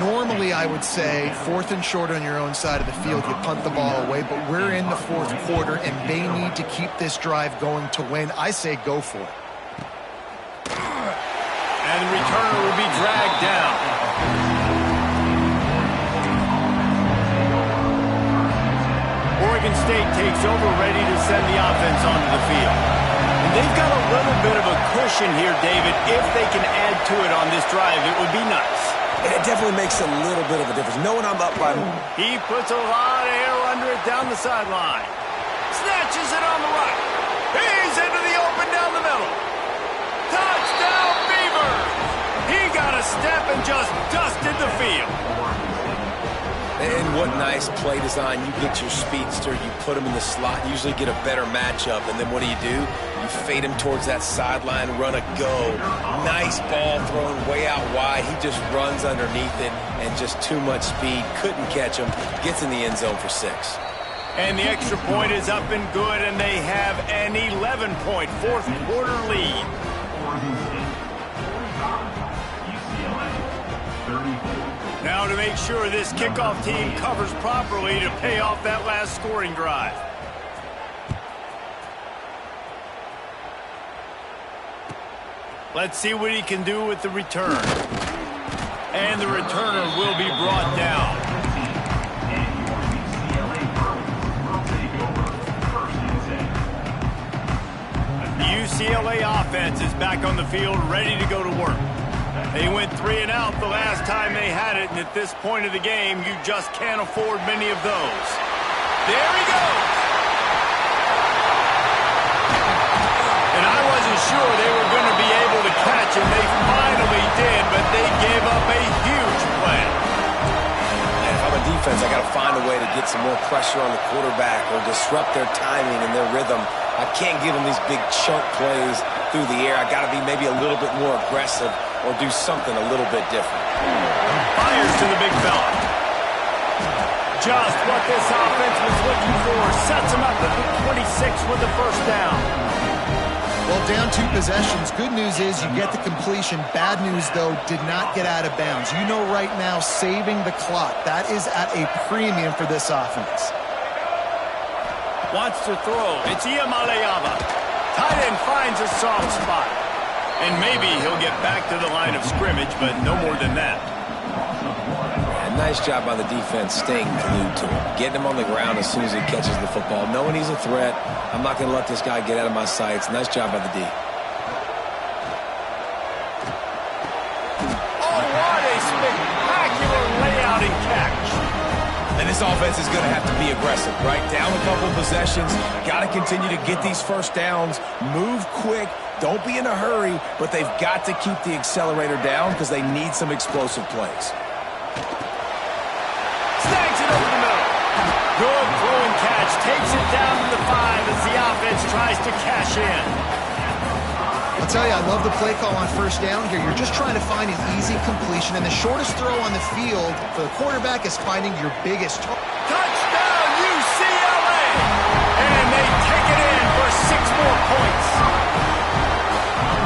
Normally, I would say 4th and short on your own side of the field, you punt the ball away, but we're in the 4th quarter, and they need to keep this drive going to win. I say go for it. And the returner will be dragged down. Oregon State takes over, ready to send the offense onto the field. And they've got a little bit of a cushion here, David. If they can add to it on this drive, it would be nice. And it definitely makes a little bit of a difference. Knowing I'm up by... He puts a lot of air under it down the sideline. Snatches it on the right. He's into the open down the middle. Touchdown, Beavers! He got a step and just dusted the field. And what nice play design. You get your speedster, you put him in the slot, usually get a better matchup, and then what do? You fade him towards that sideline, run a go. Nice ball thrown way out wide. He just runs underneath it, and just too much speed. Couldn't catch him. Gets in the end zone for 6. And the extra point is up and good, and they have an 11-point 4th quarter lead. Now to make sure this kickoff team covers properly to pay off that last scoring drive. Let's see what he can do with the return. And the returner will be brought down. The UCLA offense is back on the field, ready to go to work. They went 3 and out the last time they had it, and at this point of the game, you just can't afford many of those. There he goes! And I wasn't sure they were going to be able to catch him. They finally did, but they gave up a huge play. And if I'm a defense, I got to find a way to get some more pressure on the quarterback or disrupt their timing and their rhythm. I can't give them these big chunk plays through the air. I got to be maybe a little bit more aggressive or do something a little bit different. Fires to the big fella. Just what this offense was looking for. Sets him up at the 26 with the first down. Well, down 2 possessions. Good news is you get the completion. Bad news, though, did not get out of bounds. You know right now, saving the clock. That is at a premium for this offense. Wants to throw. It's Ucla. Tight end finds a soft spot. And maybe he'll get back to the line of scrimmage, but no more than that. And nice job by the defense staying glued to him. Getting him on the ground as soon as he catches the football. Knowing he's a threat. I'm not going to let this guy get out of my sights. Nice job by the D. Oh, what a spectacular layout and catch. And this offense is going to have to be aggressive, right? Down a couple possessions. Got to continue to get these first downs. Move quick. Don't be in a hurry, but they've got to keep the accelerator down because they need some explosive plays. Snags it over the middle. Good throw and catch takes it down to the 5 as the offense tries to cash in. I'll tell you, I love the play call on first down here. You're just trying to find an easy completion, and the shortest throw on the field for the quarterback is finding your biggest target. Touchdown, UCLA! And they take it in for 6 more points.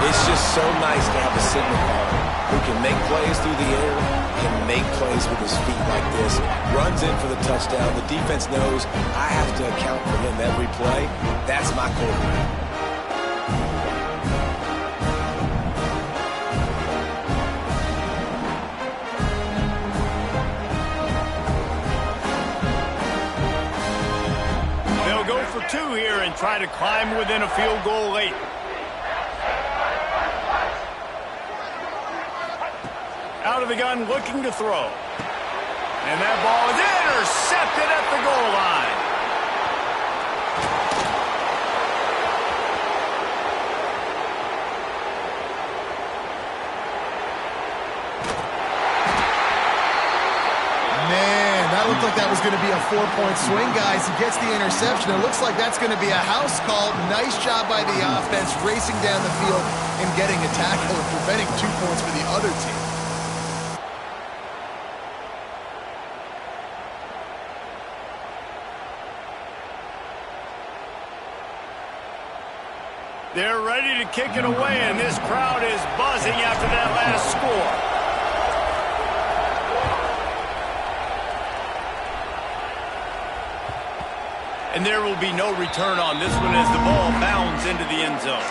It's just so nice to have a signal caller who can make plays through the air, can make plays with his feet like this, runs in for the touchdown. The defense knows I have to account for him every play. That's my quarterback. They'll go for 2 here and try to climb within a field goal late. Out of the gun, looking to throw. And that ball is intercepted at the goal line. Man, that looked like that was going to be a 4-point swing, guys. He gets the interception. It looks like that's going to be a house call. Nice job by the offense, racing down the field and getting a tackle and preventing 2 points for the other team. They're ready to kick it away, and this crowd is buzzing after that last score. And there will be no return on this one as the ball bounds into the end zone.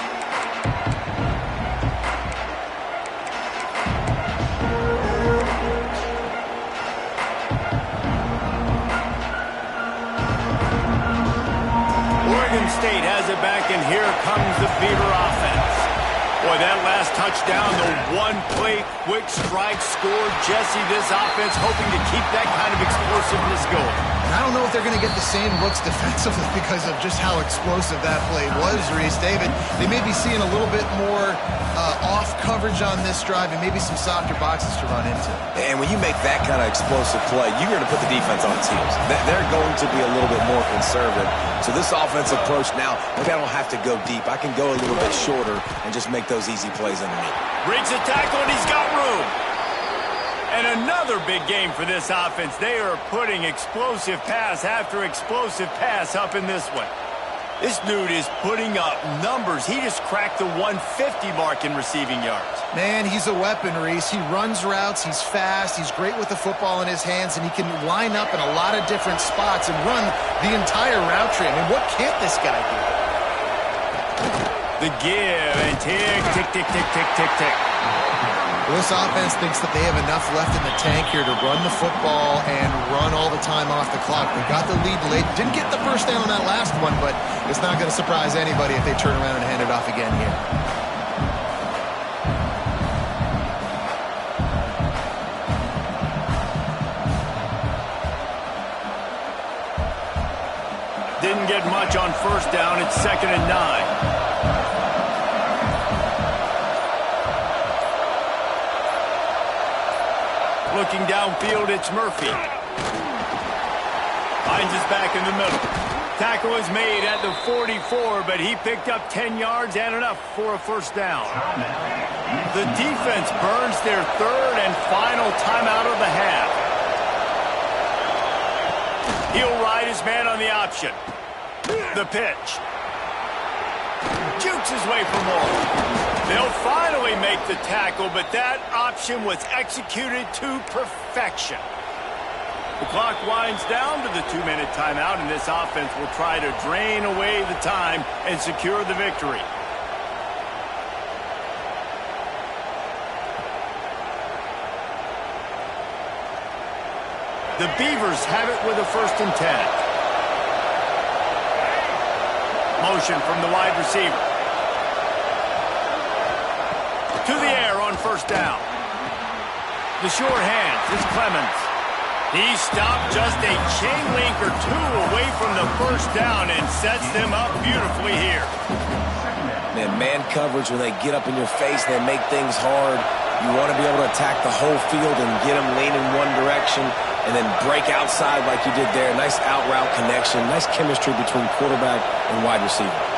Oregon State has it back, and here comes the Beaver offense. Boy, that last touchdown, the one-play quick strike scored. Jesse, this offense hoping to keep that kind of explosiveness going. And I don't know if they're going to get the same looks defensively because of just how explosive that play was, Reese. David, they may be seeing a little bit more off coverage on this drive and maybe some softer boxes to run into. And when you make that kind of explosive play, you're going to put the defense on its heels. They're going to be a little bit more conservative. So this offensive approach now, maybe I don't have to go deep. I can go a little bit shorter and just make those easy plays underneath. Breaks the tackle, and he's got room. And another big game for this offense. They are putting explosive pass after explosive pass up in this one. This dude is putting up numbers. He just cracked the 150 mark in receiving yards. Man, he's a weapon, Reese. He runs routes, he's fast, he's great with the football in his hands, and he can line up in a lot of different spots and run the entire route tree. I mean, what can't this guy do? The give, and tick, tick, tick, tick, tick, tick, tick. This offense thinks that they have enough left in the tank here to run the football and run all the time off the clock. They got the lead late. Didn't get the first down on that last one, but it's not going to surprise anybody if they turn around and hand it off again here. Didn't get much on first down. It's 2nd and 9. Looking downfield, it's Murphy. Finds his back in the middle. Tackle is made at the 44, but he picked up 10 yards and enough for a first down. The defense burns their 3rd and final timeout of the half. He'll ride his man on the option. The pitch. Jukes his way for more. They'll finally make the tackle, but that option was executed to perfection. The clock winds down to the 2-minute timeout, and this offense will try to drain away the time and secure the victory. The Beavers have it with a 1st and 10. Motion from the wide receiver. To the air on first down. The sure hands is Clemens. He stopped just a chain link or 2 away from the first down and sets them up beautifully here. Man coverage, when they get up in your face, they make things hard. You want to be able to attack the whole field and get them leaning one direction. and then break outside like you did there. Nice out route connection, nice chemistry between quarterback and wide receiver.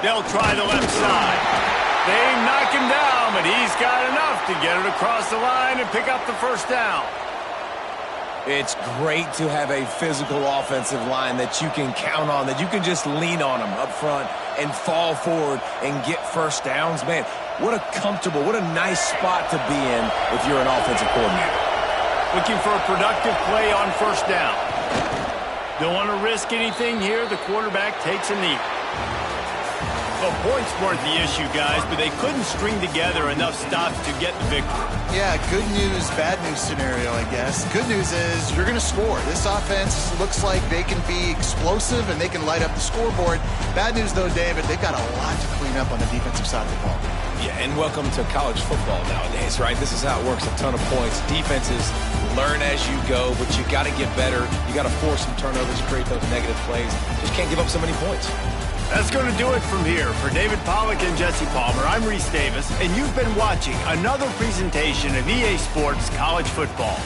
They'll try the left side. They knock him down, but he's got enough to get it across the line and pick up the first down. It's great to have a physical offensive line that you can count on, that you can just lean on them up front and fall forward and get first downs. Man, what a comfortable, what a nice spot to be in if you're an offensive coordinator. Looking for a productive play on first down. Don't want to risk anything here. The quarterback takes a knee. Well, points weren't the issue, guys, but they couldn't string together enough stops to get the victory. Yeah, good news, bad news scenario, I guess. Good news is you're going to score. This offense looks like they can be explosive and they can light up the scoreboard. Bad news, though, David, they've got a lot to clean up on the defensive side of the ball. Yeah, and welcome to college football nowadays, right? This is how it works, a ton of points. Defenses learn as you go, but you got to get better. You got to force some turnovers, create those negative plays. Just can't give up so many points. That's going to do it from here. For David Pollack and Jesse Palmer, I'm Reese Davis, and you've been watching another presentation of EA Sports College Football.